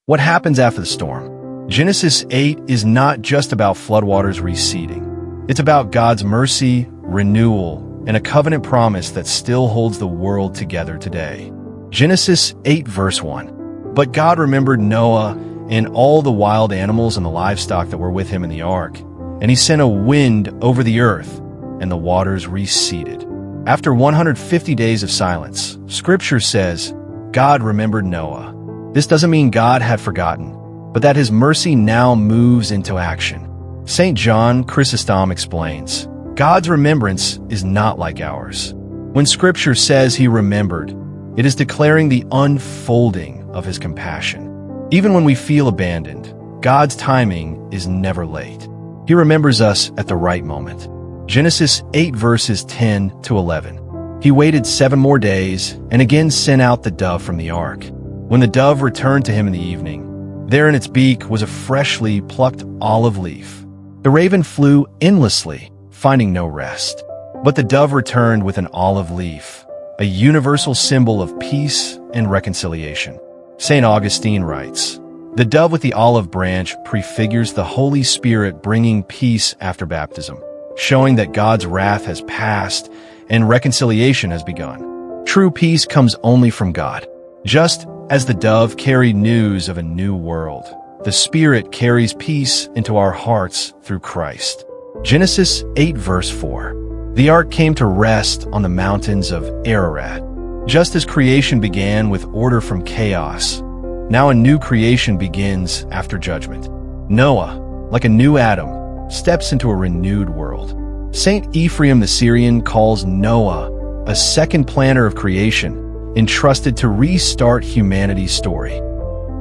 What happens after the storm? Genesis 8 is not just about floodwaters receding. It's about God's mercy, renewal, and a covenant promise that still holds the world together today. Genesis 8 verse 1. But God remembered Noah and all the wild animals and the livestock that were with him in the ark, and he sent a wind over the earth, and the waters receded. After 150 days of silence, Scripture says, God remembered Noah. This doesn't mean God had forgotten, but that his mercy now moves into action. St. John Chrysostom explains, God's remembrance is not like ours. When Scripture says he remembered, it is declaring the unfolding of his compassion. Even when we feel abandoned, God's timing is never late. He remembers us at the right moment. Genesis 8 verses 10 to 11. He waited 7 more days and again sent out the dove from the ark. When the dove returned to him in the evening, there in its beak was a freshly plucked olive leaf. The raven flew endlessly, finding no rest. But the dove returned with an olive leaf, a universal symbol of peace and reconciliation. St. Augustine writes, the dove with the olive branch prefigures the Holy Spirit bringing peace after baptism, showing that God's wrath has passed and reconciliation has begun. True peace comes only from God. Just as the dove carried news of a new world, the Spirit carries peace into our hearts through Christ. Genesis 8 verse 4. The ark came to rest on the mountains of Ararat. Just as creation began with order from chaos, now a new creation begins after judgment. Noah, like a new Adam, steps into a renewed world. Saint Ephraim the Syrian calls Noah a second planner of creation, entrusted to restart humanity's story.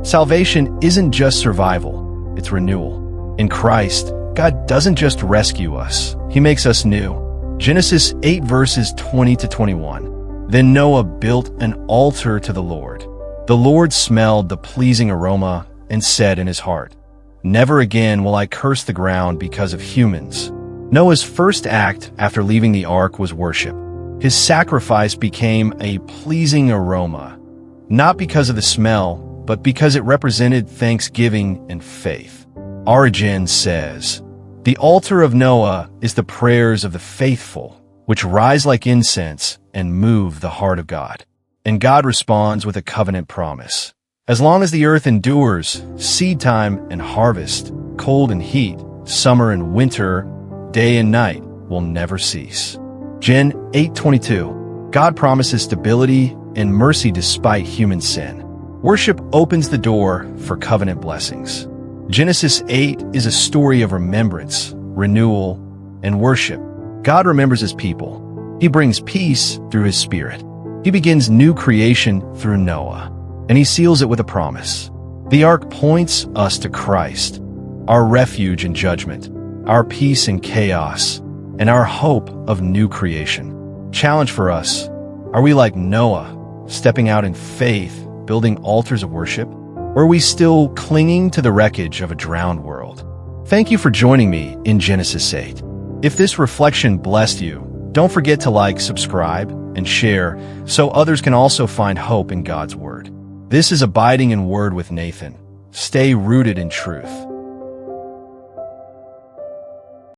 Salvation isn't just survival, it's renewal. In Christ, God doesn't just rescue us, he makes us new. Genesis 8 verses 20 to 21. Then Noah built an altar to the Lord. The Lord smelled the pleasing aroma and said in his heart, never again will I curse the ground because of humans. Noah's first act after leaving the ark was worship. His sacrifice became a pleasing aroma, not because of the smell, but because it represented thanksgiving and faith. Origen says, the altar of Noah is the prayers of the faithful, which rise like incense and move the heart of God. And God responds with a covenant promise. As long as the earth endures, seed time and harvest, cold and heat, summer and winter, day and night will never cease. Gen 8:22. God promises stability and mercy despite human sin. Worship opens the door for covenant blessings. Genesis 8 is a story of remembrance, renewal, and worship. God remembers his people. He brings peace through his Spirit. He begins new creation through Noah, and he seals it with a promise. The ark points us to Christ, our refuge in judgment, our peace in chaos, and our hope of new creation. Challenge for us, are we like Noah, stepping out in faith, building altars of worship? Or are we still clinging to the wreckage of a drowned world? Thank you for joining me in Genesis 8. If this reflection blessed you, don't forget to like, subscribe, and share so others can also find hope in God's Word. This is Abiding in Word with Nathan. Stay rooted in truth.